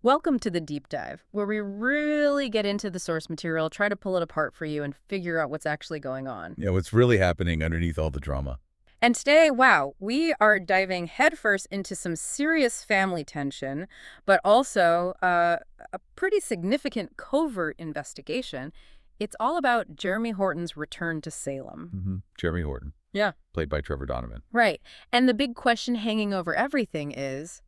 Welcome to the deep dive, where we really get into the source material, try to pull it apart for you, and figure out what's actually going on. Yeah, what's really happening underneath all the drama. And today, wow, we are diving headfirst into some serious family tension, but also a pretty significant covert investigation. It's all about Jeremy Horton's return to Salem. Jeremy Horton, Yeah. played by Trevor Donovan. Right. And the big question hanging over everything is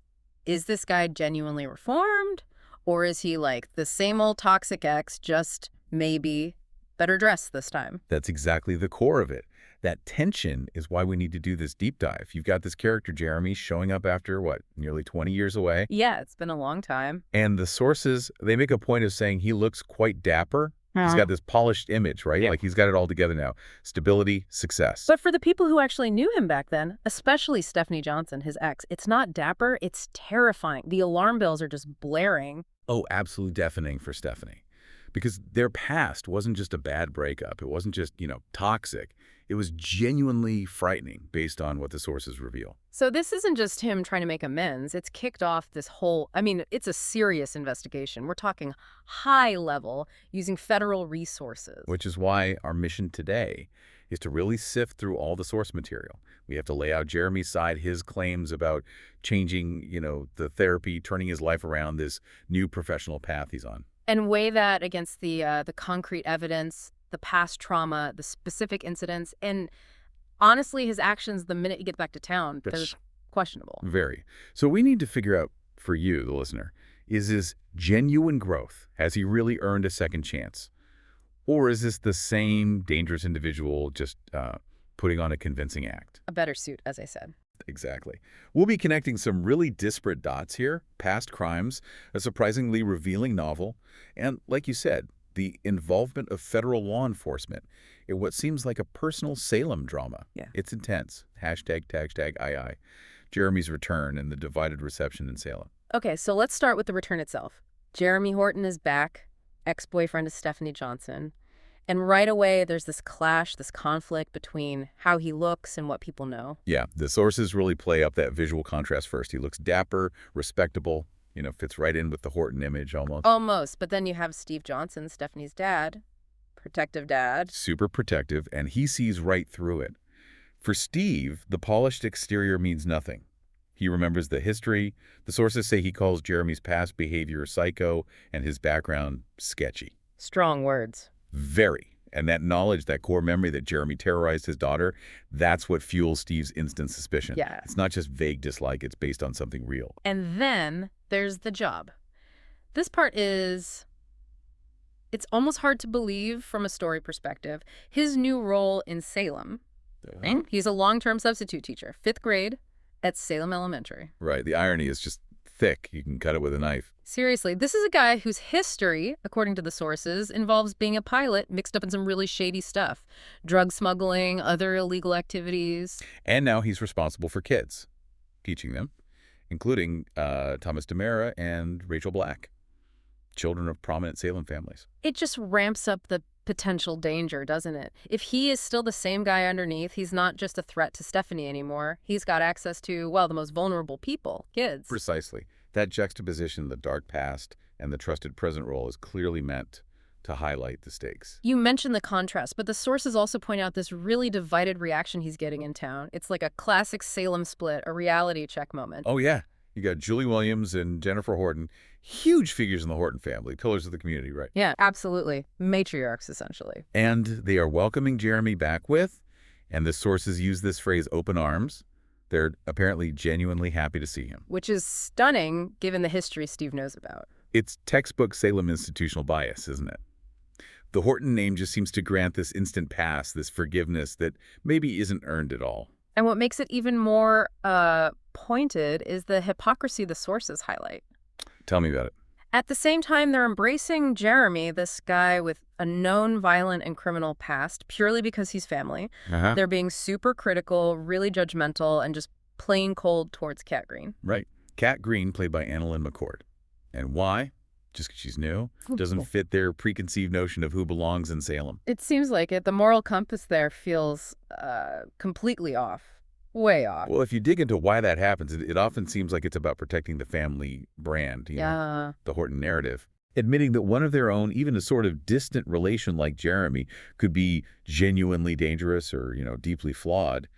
this guy genuinely reformed? Or is he like the same old toxic ex, just maybe better dressed this time? That's exactly the core of it. That tension is why we need to do this deep dive. You've got this character, Jeremy, showing up after, what, nearly 20 years away? Yeah, it's been a long time. And the sources, they make a point of saying he looks quite dapper. He's got this polished image, right? Yeah. Like he's got it all together now. Stability, success. But for the people who actually knew him back then, especially Stephanie Johnson, his ex, it's not dapper, it's terrifying. The alarm bells are just blaring. Oh, absolutely deafening for Stephanie. Because their past wasn't just a bad breakup. It wasn't just, toxic. It was genuinely frightening based on what the sources reveal. So this isn't just him trying to make amends. It's kicked off this whole, it's a serious investigation. We're talking high level, using federal resources. Which is why our mission today is to really sift through all the source material. We have to lay out Jeremy's side, his claims about changing, the therapy, turning his life around, this new professional path he's on. And weigh that against the concrete evidence, the past trauma, the specific incidents, and honestly, his actions the minute he gets back to town, they're questionable. Very. So we need to figure out, for you, the listener, is this genuine growth? Has he really earned a second chance? Or is this the same dangerous individual just putting on a convincing act? A better suit, as I said. Exactly. We'll be connecting some really disparate dots here, past crimes, a surprisingly revealing novel, and, like you said, the involvement of federal law enforcement in what seems like a personal Salem drama. Yeah. It's intense. Hashtag #II. Jeremy's return and the divided reception in Salem. Okay, so let's start with the return itself. Jeremy Horton is back, ex-boyfriend of Stephanie Johnson. And right away, there's this clash, this conflict between how he looks and what people know. Yeah, the sources really play up that visual contrast first. He looks dapper, respectable, fits right in with the Horton image almost. Almost, but then you have Steve Johnson, Stephanie's dad, protective dad. Super protective, and he sees right through it. For Steve, the polished exterior means nothing. He remembers the history. The sources say he calls Jeremy's past behavior psycho and his background sketchy. Strong words. Very. And that knowledge, that core memory that Jeremy terrorized his daughter, that's what fuels Steve's instant suspicion. Yeah. It's not just vague dislike, it's based on something real. And then there's the job. This part it's almost hard to believe from a story perspective. His new role in Salem, right? He's a long-term substitute teacher, 5th grade at Salem Elementary. Right. The irony is just thick. You can cut it with a knife. Seriously, this is a guy whose history, according to the sources, involves being a pilot mixed up in some really shady stuff. Drug smuggling, other illegal activities. And now he's responsible for kids, teaching them, including Thomas DeMera and Rachel Black, children of prominent Salem families. It just ramps up the potential danger, doesn't it? If he is still the same guy underneath, he's not just a threat to Stephanie anymore. He's got access to, well, the most vulnerable people, kids. Precisely. That juxtaposition, the dark past and the trusted present role, is clearly meant to highlight the stakes. You mentioned the contrast, but the sources also point out this really divided reaction he's getting in town. It's like a classic Salem split, a reality check moment. Oh, yeah. You got Julie Williams and Jennifer Horton, huge figures in the Horton family, pillars of the community, right? Yeah, absolutely. Matriarchs, essentially. And they are welcoming Jeremy back with, and the sources use this phrase, open arms. They're apparently genuinely happy to see him. Which is stunning, given the history Steve knows about. It's textbook Salem institutional bias, isn't it? The Horton name just seems to grant this instant pass, this forgiveness that maybe isn't earned at all. And what makes it even more pointed is the hypocrisy the sources highlight. Tell me about it. At the same time, they're embracing Jeremy, this guy with a known violent and criminal past, purely because he's family. They're being super critical, really judgmental, and just plain cold towards Cat Green. Right. Cat Green, played by Annalyn McCord. And why? Just because she's new? Doesn't fit their preconceived notion of who belongs in Salem. It seems like it. The moral compass there feels completely off. Way off. Well, if you dig into why that happens, it often seems like it's about protecting the family brand, Yeah. the Horton narrative. Admitting that one of their own, even a sort of distant relation like Jeremy, could be genuinely dangerous or, deeply flawed,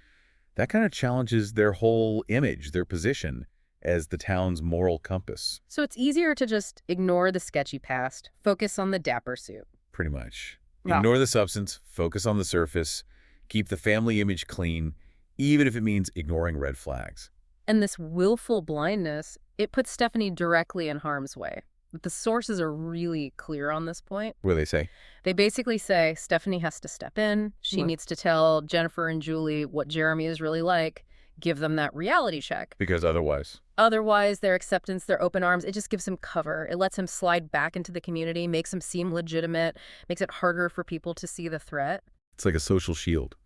that kind of challenges their whole image, their position as the town's moral compass. So it's easier to just ignore the sketchy past, focus on the dapper suit. Pretty much. Well, Ignore the substance, focus on the surface, keep the family image clean, even if it means ignoring red flags. and this willful blindness, it puts Stephanie directly in harm's way. But the sources are really clear on this point. What do they say? They basically say Stephanie has to step in. She What? needs to tell Jennifer and Julie what Jeremy is really like, give them that reality check. Because otherwise. Otherwise, their acceptance, their open arms, it just gives him cover. It lets him slide back into the community, makes him seem legitimate, makes it harder for people to see the threat. It's like a social shield.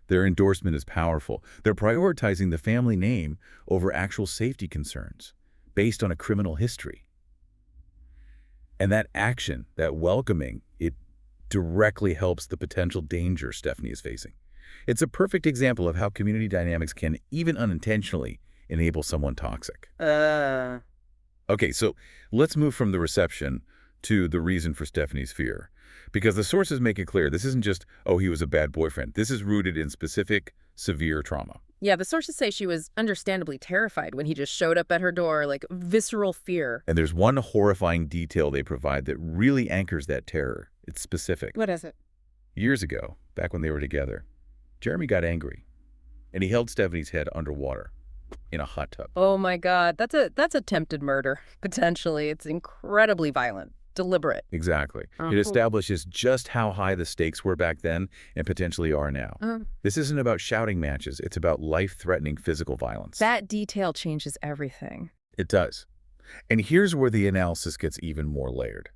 Their endorsement is powerful. They're prioritizing the family name over actual safety concerns based on a criminal history. And that action, that welcoming, it directly helps the potential danger Stephanie is facing. It's a perfect example of how community dynamics can, even unintentionally, enable someone toxic. Okay, so let's move from the reception to the reason for Stephanie's fear. Because the sources make it clear this isn't just, oh, he was a bad boyfriend. This is rooted in specific, severe trauma. Yeah, the sources say she was understandably terrified when he just showed up at her door, like visceral fear. And there's one horrifying detail they provide that really anchors that terror. It's specific. What is it? Years ago, back when they were together, Jeremy got angry, and he held Stephanie's head underwater in a hot tub. Oh my God, that's attempted murder, potentially. It's incredibly violent, deliberate. Exactly. It establishes just how high the stakes were back then and potentially are now. This isn't about shouting matches. It's about life-threatening physical violence. That detail changes everything. It does. And here's where the analysis gets even more layered.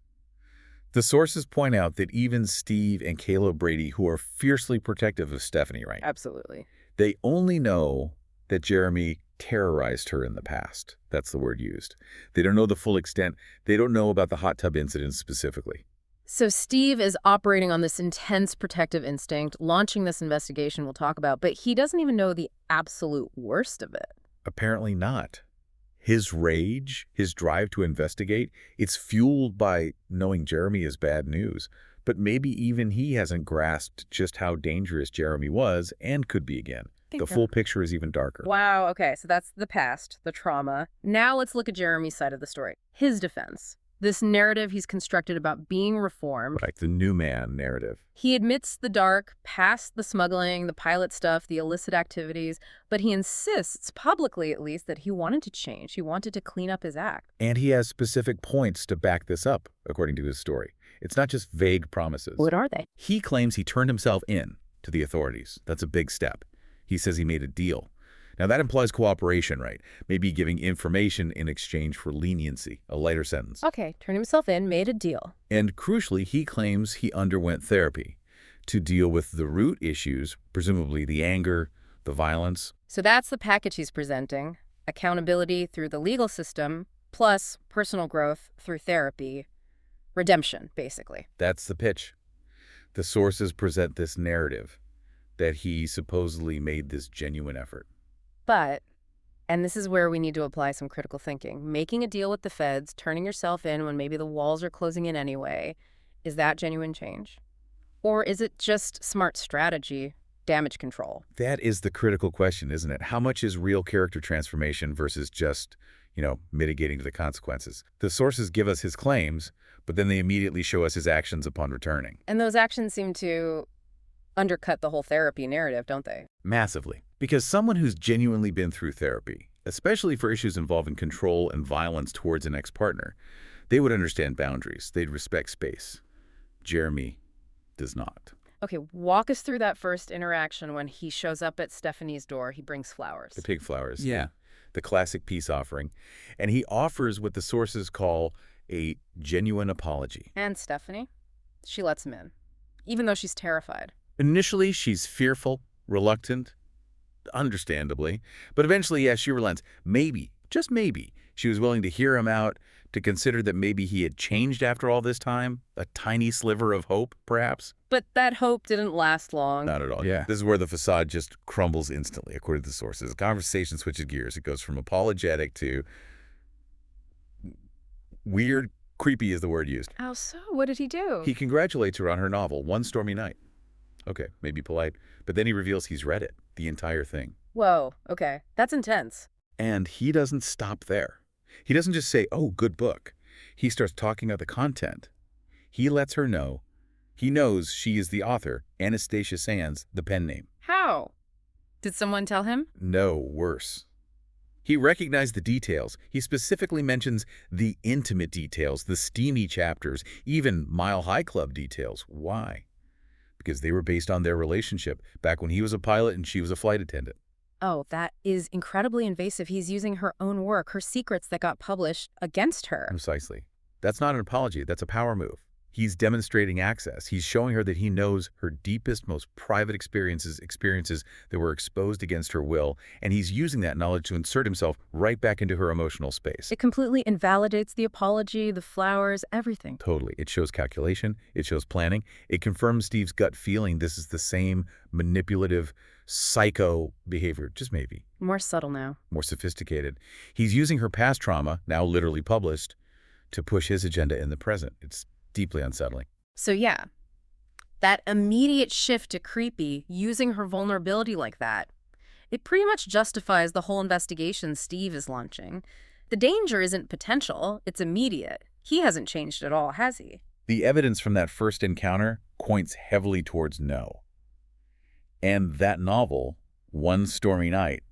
The sources point out that even Steve and Kayla Brady, who are fiercely protective of Stephanie, right? Absolutely. They only know that Jeremy terrorized her in the past. That's the word used. They don't know the full extent. They don't know about the hot tub incident specifically. So Steve is operating on this intense protective instinct, launching this investigation we'll talk about, but he doesn't even know the absolute worst of it. Apparently not. His rage, his drive to investigate, it's fueled by knowing Jeremy is bad news. But maybe even he hasn't grasped just how dangerous Jeremy was and could be again. The full picture is even darker. Wow, okay, so that's the past, the trauma. Now let's look at Jeremy's side of the story. His defense. This narrative he's constructed about being reformed. Like the new man narrative. He admits the dark, past the smuggling, the pilot stuff, the illicit activities, but he insists, publicly at least, that he wanted to change. He wanted to clean up his act. And he has specific points to back this up, according to his story. It's not just vague promises. What are they? He claims he turned himself in to the authorities. That's a big step. He says he made a deal. Now, that implies cooperation, right? Maybe giving information in exchange for leniency, a lighter sentence. Okay, turned himself in, made a deal. And crucially, he claims he underwent therapy to deal with the root issues, presumably the anger, the violence. So that's the package he's presenting. Accountability through the legal system, plus personal growth through therapy. Redemption, basically. That's the pitch. The sources present this narrative that he supposedly made this genuine effort. But, and this is where we need to apply some critical thinking, making a deal with the feds, turning yourself in when maybe the walls are closing in anyway, is that genuine change? Or is it just smart strategy, damage control? That is the critical question, isn't it? How much is real character transformation versus just, mitigating the consequences? The sources give us his claims, but then they immediately show us his actions upon returning. And those actions seem to undercut the whole therapy narrative, don't they? Massively. Because someone who's genuinely been through therapy, especially for issues involving control and violence towards an ex-partner, they would understand boundaries. They'd respect space. Jeremy does not. Okay, walk us through that first interaction when he shows up at Stephanie's door. He brings flowers. The pig flowers. Yeah. The classic peace offering. And he offers what the sources call a genuine apology. And Stephanie, she lets him in, even though she's terrified. Initially, she's fearful, reluctant, understandably. But eventually, yes, she relents. Maybe, just maybe, she was willing to hear him out, to consider that maybe he had changed after all this time? A tiny sliver of hope, perhaps? But that hope didn't last long. Not at all. Yeah. This is where the facade just crumbles instantly, according to the sources. The conversation switches gears. It goes from apologetic to weird, creepy is the word used. Oh, so what did he do? He congratulates her on her novel, One Stormy Night. Okay, maybe polite, but then he reveals he's read it, the entire thing. Whoa, okay. That's intense. And he doesn't stop there. He doesn't just say, oh, good book. He starts talking about the content. He lets her know. He knows she is the author, Anastasia Sands, the pen name. How? Did someone tell him? No, worse. He recognized the details. He specifically mentions the intimate details, the steamy chapters, even Mile High Club details. Why? Because they were based on their relationship back when he was a pilot and she was a flight attendant. Oh, that is incredibly invasive. He's using her own work, her secrets that got published, against her. Precisely. That's not an apology. That's a power move. He's demonstrating access. He's showing her that he knows her deepest, most private experiences that were exposed against her will, and he's using that knowledge to insert himself right back into her emotional space. It completely invalidates the apology, the flowers, everything. Totally. It shows calculation. It shows planning. It confirms Steve's gut feeling this is the same manipulative, psycho behavior, just maybe. More subtle now. More sophisticated. He's using her past trauma, now literally published, to push his agenda in the present. It's deeply unsettling. So yeah, that immediate shift to creepy, using her vulnerability like that, it pretty much justifies the whole investigation Steve is launching. The danger isn't potential, it's immediate. He hasn't changed at all, has he? The evidence from that first encounter points heavily towards no. And that novel, One Stormy Night,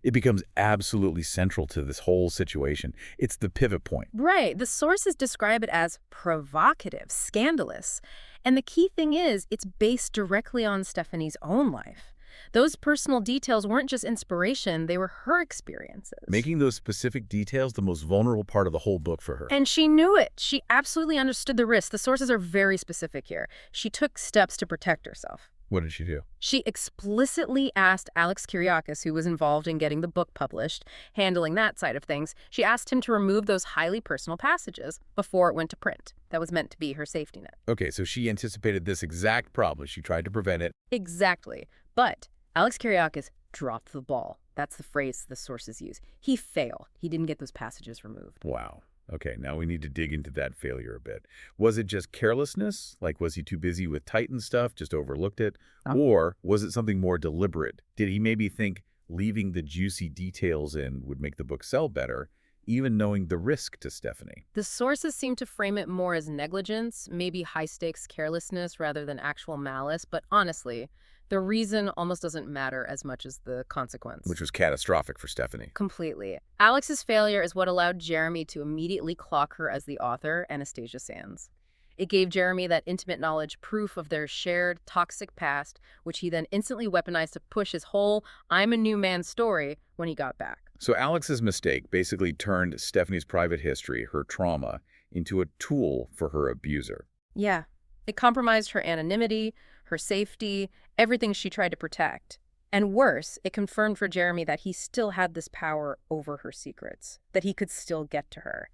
it becomes absolutely central to this whole situation. It's the pivot point. Right. The sources describe it as provocative, scandalous. And the key thing is, it's based directly on Stephanie's own life. Those personal details weren't just inspiration, they were her experiences. Making those specific details the most vulnerable part of the whole book for her. And she knew it. She absolutely understood the risk. The sources are very specific here. She took steps to protect herself. What did she do? She explicitly asked Alex Kyriakis, who was involved in getting the book published, handling that side of things, she asked him to remove those highly personal passages before it went to print. That was meant to be her safety net. Okay, so she anticipated this exact problem. She tried to prevent it. Exactly. But Alex Kyriakis dropped the ball. That's the phrase the sources use. He failed. He didn't get those passages removed. Wow. Okay, now we need to dig into that failure a bit. Was it just carelessness? Like, was he too busy with Titan stuff, just overlooked it? Oh. Or was it something more deliberate? Did he maybe think leaving the juicy details in would make the book sell better, even knowing the risk to Stephanie? The sources seem to frame it more as negligence, maybe high-stakes carelessness rather than actual malice, but honestly, the reason almost doesn't matter as much as the consequence. Which was catastrophic for Stephanie. Completely. Alex's failure is what allowed Jeremy to immediately clock her as the author, Anastasia Sands. It gave Jeremy that intimate knowledge, proof of their shared toxic past, which he then instantly weaponized to push his whole I'm a new man story when he got back. So Alex's mistake basically turned Stephanie's private history, her trauma, into a tool for her abuser. Yeah. It compromised her anonymity, her safety, everything she tried to protect. And worse, it confirmed for Jeremy that he still had this power over her secrets, that he could still get to her.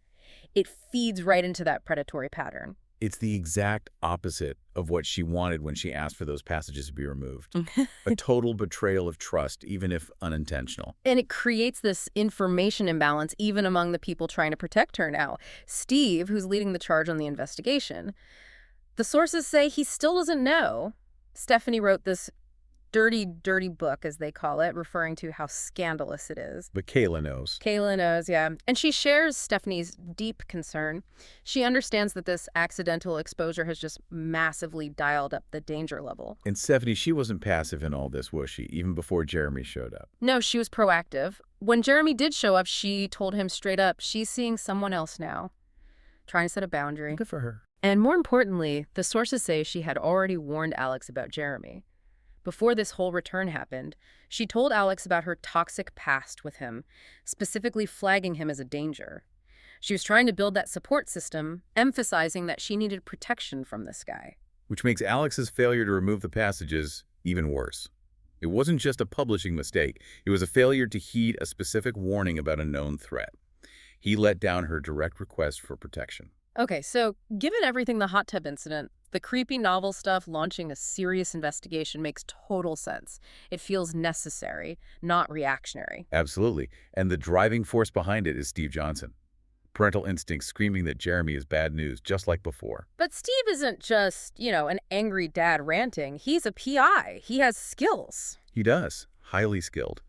It feeds right into that predatory pattern. It's the exact opposite of what she wanted when she asked for those passages to be removed. A total betrayal of trust, even if unintentional. And it creates this information imbalance even among the people trying to protect her now. Steve, who's leading the charge on the investigation, the sources say he still doesn't know. Stephanie wrote this dirty, dirty book, as they call it, referring to how scandalous it is. But Kayla knows. Kayla knows, yeah. And she shares Stephanie's deep concern. She understands that this accidental exposure has just massively dialed up the danger level. And Stephanie, she wasn't passive in all this, was she? Even before Jeremy showed up. No, she was proactive. When Jeremy did show up, she told him straight up, she's seeing someone else now. Trying to set a boundary. Good for her. And more importantly, the sources say she had already warned Alex about Jeremy. Before this whole return happened, she told Alex about her toxic past with him, specifically flagging him as a danger. She was trying to build that support system, emphasizing that she needed protection from this guy. Which makes Alex's failure to remove the passages even worse. It wasn't just a publishing mistake. It was a failure to heed a specific warning about a known threat. He let down her direct request for protection. Okay, so given everything the hot tub incident, the creepy novel stuff launching a serious investigation makes total sense. It feels necessary, not reactionary. Absolutely. And the driving force behind it is Steve Johnson. Parental instinct screaming that Jeremy is bad news, just like before. But Steve isn't just, an angry dad ranting. He's a PI. He has skills. He does. Highly skilled.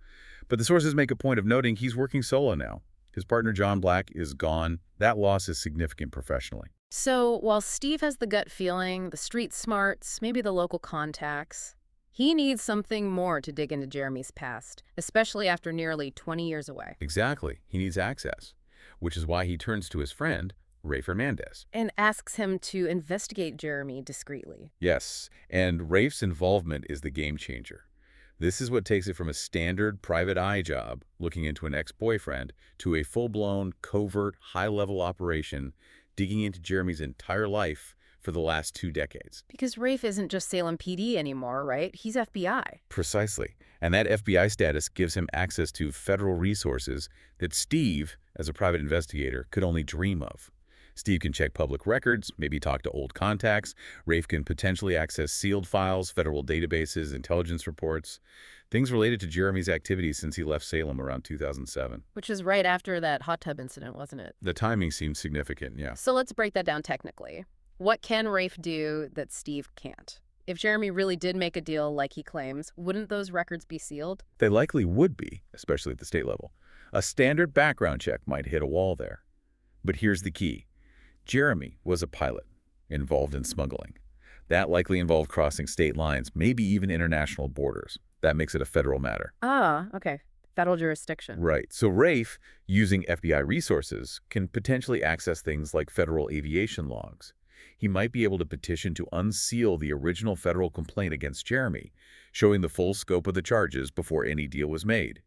But the sources make a point of noting he's working solo now. His partner John Black is gone. That loss is significant professionally. So while Steve has the gut feeling, the street smarts, maybe the local contacts, he needs something more to dig into Jeremy's past, especially after nearly 20 years away. Exactly. He needs access, which is why he turns to his friend, Rafe Hernandez. And asks him to investigate Jeremy discreetly. Yes, and Rafe's involvement is the game changer. This is what takes it from a standard private eye job, looking into an ex-boyfriend, to a full-blown, covert, high-level operation digging into Jeremy's entire life for the last 2 decades. Because Rafe isn't just Salem PD anymore, right? He's FBI. Precisely. And that FBI status gives him access to federal resources that Steve, as a private investigator, could only dream of. Steve can check public records, maybe talk to old contacts. Rafe can potentially access sealed files, federal databases, intelligence reports, things related to Jeremy's activities since he left Salem around 2007. Which is right after that hot tub incident, wasn't it? The timing seems significant, yeah. So let's break that down technically. What can Rafe do that Steve can't? If Jeremy really did make a deal like he claims, wouldn't those records be sealed? They likely would be, especially at the state level. A standard background check might hit a wall there. But here's the key. Jeremy was a pilot involved in smuggling. That likely involved crossing state lines, maybe even international borders. That makes it a federal matter. Ah, okay. Federal jurisdiction. Right. So Rafe, using FBI resources, can potentially access things like federal aviation logs. He might be able to petition to unseal the original federal complaint against Jeremy, showing the full scope of the charges before any deal was made.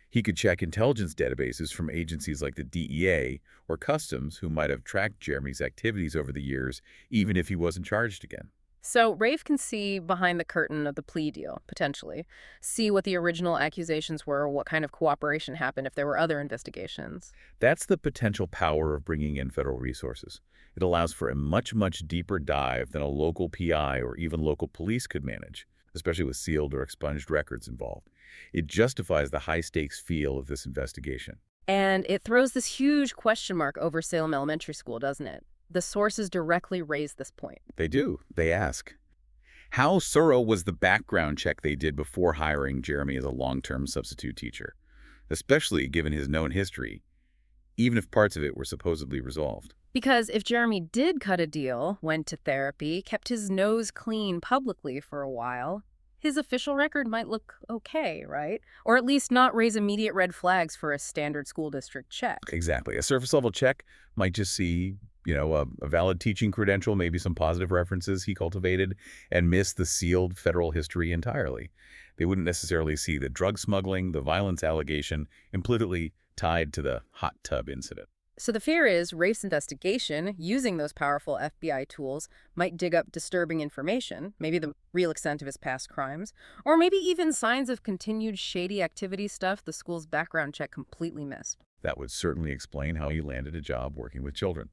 He could check intelligence databases from agencies like the DEA or Customs who might have tracked Jeremy's activities over the years, even if he wasn't charged again. So Rafe can see behind the curtain of the plea deal, potentially. See what the original accusations were, what kind of cooperation happened if there were other investigations. That's the potential power of bringing in federal resources. It allows for a much, much deeper dive than a local PI or even local police could manage, especially with sealed or expunged records involved. It justifies the high-stakes feel of this investigation. And it throws this huge question mark over Salem Elementary School, doesn't it? The sources directly raise this point. They do. They ask. How thorough was the background check they did before hiring Jeremy as a long-term substitute teacher, especially given his known history, even if parts of it were supposedly resolved? Because if Jeremy did cut a deal, went to therapy, kept his nose clean publicly for a while, his official record might look okay, right? Or at least not raise immediate red flags for a standard school district check. Exactly. A surface-level check might just see, a valid teaching credential, maybe some positive references he cultivated, and miss the sealed federal history entirely. They wouldn't necessarily see the drug smuggling, the violence allegation, implicitly tied to the hot tub incident. So the fear is Rafe's investigation, using those powerful FBI tools, might dig up disturbing information, maybe the real extent of his past crimes, or maybe even signs of continued shady activity stuff the school's background check completely missed. That would certainly explain how he landed a job working with children.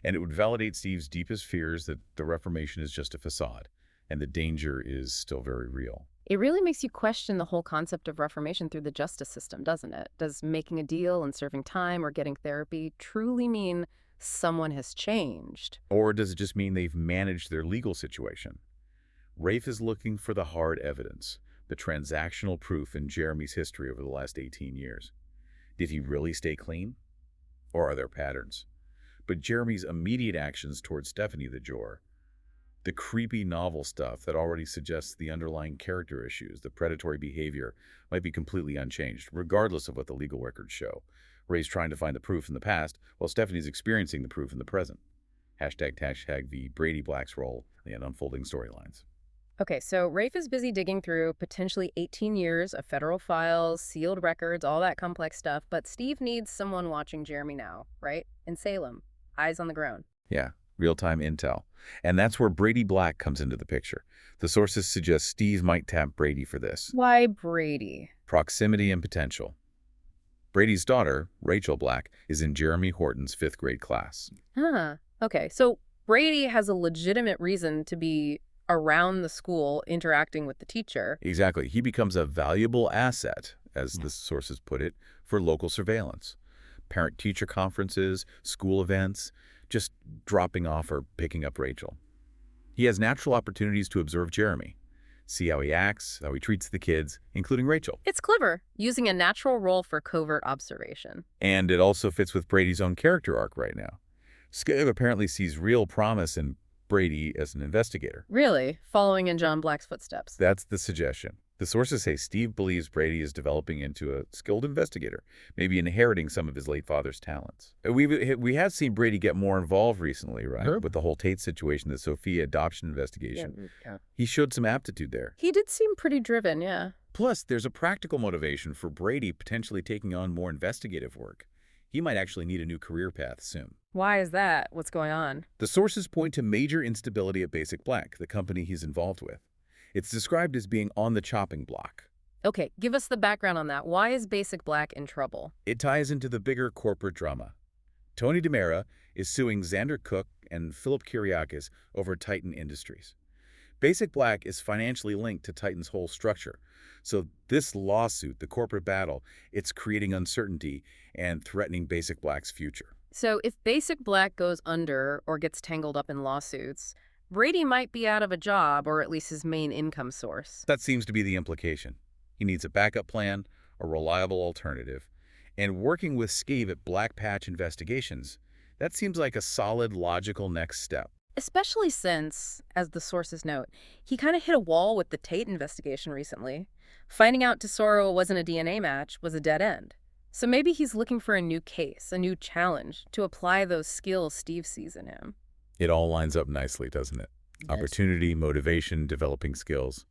And it would validate Steve's deepest fears that the Reformation is just a facade, and the danger is still very real. It really makes you question the whole concept of reformation through the justice system, doesn't it? Does making a deal and serving time or getting therapy truly mean someone has changed? Or does it just mean they've managed their legal situation? Rafe is looking for the hard evidence, the transactional proof in Jeremy's history over the last 18 years. Did he really stay clean? Or are there patterns? But Jeremy's immediate actions towards Stephanie the Jor, the creepy novel stuff that already suggests the underlying character issues, the predatory behavior, might be completely unchanged, regardless of what the legal records show. Ray's trying to find the proof in the past, while Stephanie's experiencing the proof in the present. ## the Brady Black's role in unfolding storylines. Okay, so Rafe is busy digging through potentially 18 years of federal files, sealed records, all that complex stuff, but Steve needs someone watching Jeremy now, right? In Salem. Eyes on the ground. Yeah, real-time intel. And that's where Brady Black comes into the picture. The sources suggest Steve might tap Brady for this. Why Brady? Proximity and potential. Brady's daughter, Rachel Black, is in Jeremy Horton's 5th grade class. Huh. Okay, so Brady has a legitimate reason to be around the school interacting with the teacher. Exactly. He becomes a valuable asset, as the sources put it, for local surveillance. Parent-teacher conferences, school events, just dropping off or picking up Rachel. He has natural opportunities to observe Jeremy, see how he acts, how he treats the kids, including Rachel. It's clever, using a natural role for covert observation. And it also fits with Brady's own character arc right now. Skip apparently sees real promise in Brady as an investigator. Really, following in John Black's footsteps. That's the suggestion. The sources say Steve believes Brady is developing into a skilled investigator, maybe inheriting some of his late father's talents. We have seen Brady get more involved recently, right? With the whole Tate situation, the Sophia adoption investigation. Yeah. He showed some aptitude there. He did seem pretty driven, yeah. Plus, there's a practical motivation for Brady potentially taking on more investigative work. He might actually need a new career path soon. Why is that? What's going on? The sources point to major instability at Basic Black, the company he's involved with. It's described as being on the chopping block. Okay, give us the background on that. Why is Basic Black in trouble? It ties into the bigger corporate drama. Tony DiMera is suing Xander Cook and Philip Kyriakis over Titan Industries. Basic Black is financially linked to Titan's whole structure. So this lawsuit, the corporate battle, it's creating uncertainty and threatening Basic Black's future. So if Basic Black goes under or gets tangled up in lawsuits, Brady might be out of a job, or at least his main income source. That seems to be the implication. He needs a backup plan, a reliable alternative. And working with Steve at Black Patch Investigations, that seems like a solid, logical next step. Especially since, as the sources note, he kind of hit a wall with the Tate investigation recently. Finding out Tesoro wasn't a DNA match was a dead end. So maybe he's looking for a new case, a new challenge, to apply those skills Steve sees in him. It all lines up nicely, doesn't it? Yes. Opportunity, motivation, developing skills.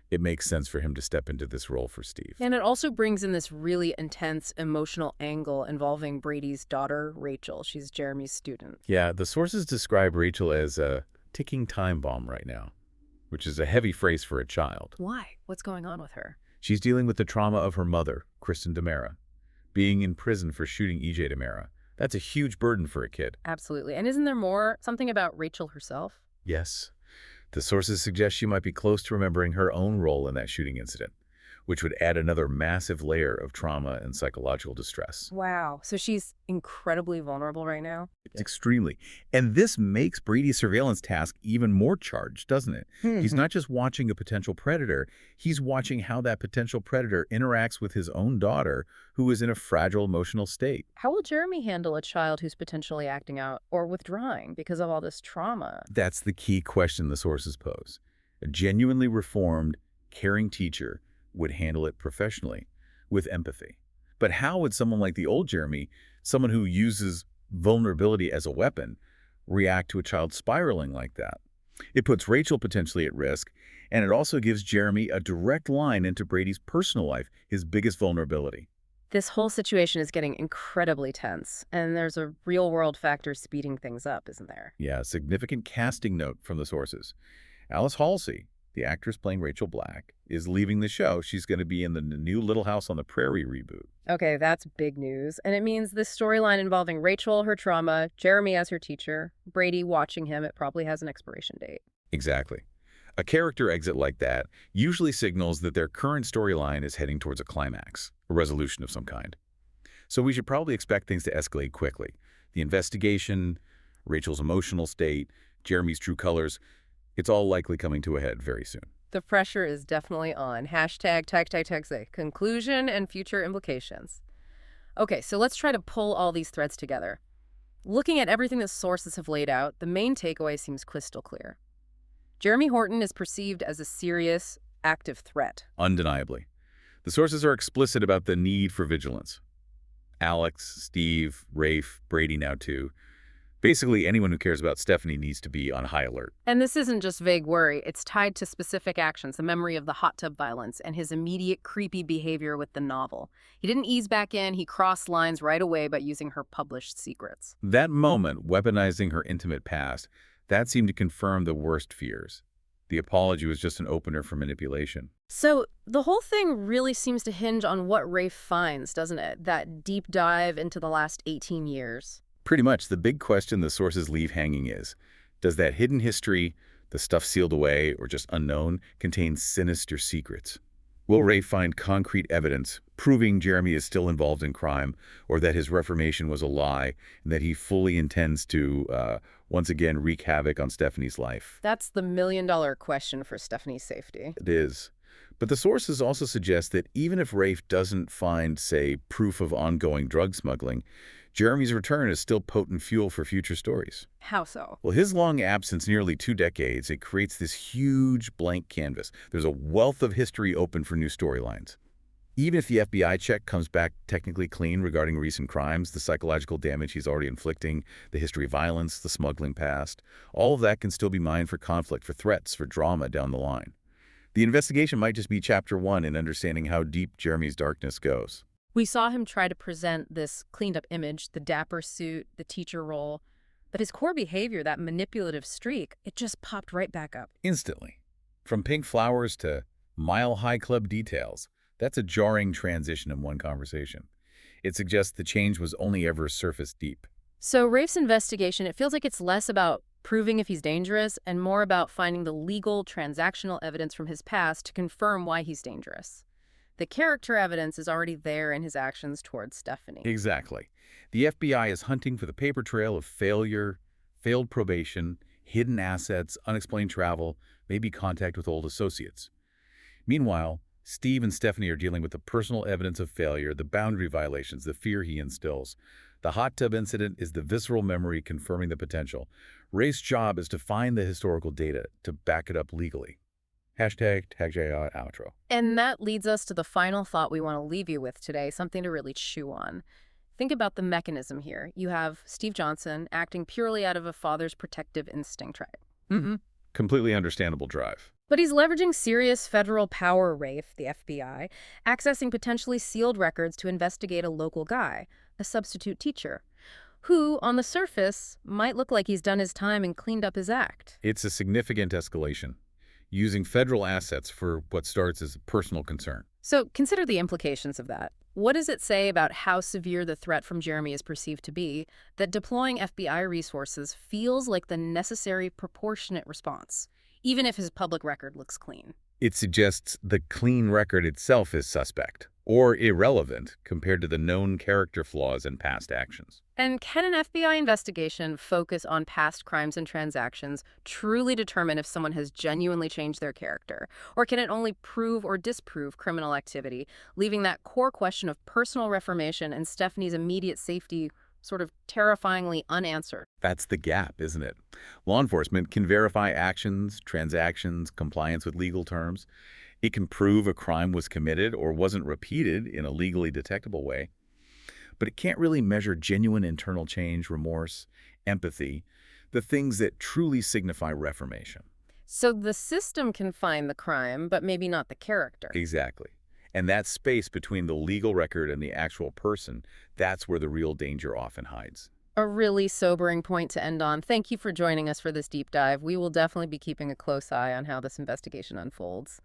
It makes sense for him to step into this role for Steve. And it also brings in this really intense emotional angle involving Brady's daughter, Rachel. She's Jeremy's student. Yeah, the sources describe Rachel as a ticking time bomb right now, which is a heavy phrase for a child. Why? What's going on with her? She's dealing with the trauma of her mother, Kristen DiMera, being in prison for shooting E.J. DiMera. That's a huge burden for a kid. Absolutely. And isn't there something about Rachel herself? Yes. The sources suggest she might be close to remembering her own role in that shooting incident, which would add another massive layer of trauma and psychological distress. Wow. So she's incredibly vulnerable right now? Extremely. And this makes Brady's surveillance task even more charged, doesn't it? He's not just watching a potential predator, he's watching how that potential predator interacts with his own daughter, who is in a fragile emotional state. How will Jeremy handle a child who's potentially acting out or withdrawing because of all this trauma? That's the key question the sources pose. A genuinely reformed, caring teacher would handle it professionally, with empathy. But how would someone like the old Jeremy, someone who uses vulnerability as a weapon, react to a child spiraling like that? It puts Rachel potentially at risk, and it also gives Jeremy a direct line into Brady's personal life, his biggest vulnerability. This whole situation is getting incredibly tense, and there's a real-world factor speeding things up, isn't there? Yeah, a significant casting note from the sources. Alice Halsey, the actress playing Rachel Black, is leaving the show. She's going to be in the new Little House on the Prairie reboot. Okay, that's big news. And it means this storyline involving Rachel, her trauma, Jeremy as her teacher, Brady watching him, it probably has an expiration date. Exactly. A character exit like that usually signals that their current storyline is heading towards a climax, a resolution of some kind. So we should probably expect things to escalate quickly. The investigation, Rachel's emotional state, Jeremy's true colors, it's all likely coming to a head very soon. The pressure is definitely on. #tag conclusion and future implications. Okay, so let's try to pull all these threads together. Looking at everything the sources have laid out, the main takeaway seems crystal clear. Jeremy Horton is perceived as a serious, active threat. Undeniably. The sources are explicit about the need for vigilance. Alex, Steve, Rafe, Brady now too. Basically, anyone who cares about Stephanie needs to be on high alert. And this isn't just vague worry. It's tied to specific actions, the memory of the hot tub violence and his immediate creepy behavior with the novel. He didn't ease back in. He crossed lines right away by using her published secrets. That moment, weaponizing her intimate past, that seemed to confirm the worst fears. The apology was just an opener for manipulation. So the whole thing really seems to hinge on what Rafe finds, doesn't it? That deep dive into the last 18 years. Pretty much, the big question the sources leave hanging is, does that hidden history, the stuff sealed away or just unknown, contain sinister secrets? Will Ray find concrete evidence proving Jeremy is still involved in crime, or that his reformation was a lie, and that he fully intends to, once again, wreak havoc on Stephanie's life? That's the million-dollar question for Stephanie's safety. It is. But the sources also suggest that even if Rafe doesn't find, say, proof of ongoing drug smuggling, Jeremy's return is still potent fuel for future stories. How so? Well, his long absence, nearly 2 decades, it creates this huge blank canvas. There's a wealth of history open for new storylines. Even if the FBI check comes back technically clean regarding recent crimes, the psychological damage he's already inflicting, the history of violence, the smuggling past, all of that can still be mined for conflict, for threats, for drama down the line. The investigation might just be chapter 1 in understanding how deep Jeremy's darkness goes. We saw him try to present this cleaned-up image, the dapper suit, the teacher role. But his core behavior, that manipulative streak, it just popped right back up. Instantly. From pink flowers to mile-high club details, that's a jarring transition in one conversation. It suggests the change was only ever surface deep. So Rafe's investigation, it feels like it's less about proving if he's dangerous and more about finding the legal, transactional evidence from his past to confirm why he's dangerous. The character evidence is already there in his actions towards Stephanie. Exactly. The FBI is hunting for the paper trail of failure, failed probation, hidden assets, unexplained travel, maybe contact with old associates. Meanwhile, Steve and Stephanie are dealing with the personal evidence of failure, the boundary violations, the fear he instills. The hot tub incident is the visceral memory confirming the potential. Ray's job is to find the historical data to back it up legally. Hashtag TagJI outro. And that leads us to the final thought we want to leave you with today, something to really chew on. Think about the mechanism here. You have Steve Johnson acting purely out of a father's protective instinct, right? Completely understandable drive. But he's leveraging serious federal power, Rafe, the FBI, accessing potentially sealed records to investigate a local guy, a substitute teacher, who, on the surface, might look like he's done his time and cleaned up his act. It's a significant escalation, using federal assets for what starts as a personal concern. So consider the implications of that. What does it say about how severe the threat from Jeremy is perceived to be that deploying FBI resources feels like the necessary, proportionate response, even if his public record looks clean? It suggests the clean record itself is suspect or irrelevant compared to the known character flaws and past actions. And can an FBI investigation focus on past crimes and transactions truly determine if someone has genuinely changed their character? Or can it only prove or disprove criminal activity, leaving that core question of personal reformation and Stephanie's immediate safety sort of terrifyingly unanswered? That's the gap, isn't it? Law enforcement can verify actions, transactions, compliance with legal terms. It can prove a crime was committed or wasn't repeated in a legally detectable way. But it can't really measure genuine internal change, remorse, empathy, the things that truly signify reformation. So the system can find the crime, but maybe not the character. Exactly. And that space between the legal record and the actual person, that's where the real danger often hides. A really sobering point to end on. Thank you for joining us for this deep dive. We will definitely be keeping a close eye on how this investigation unfolds.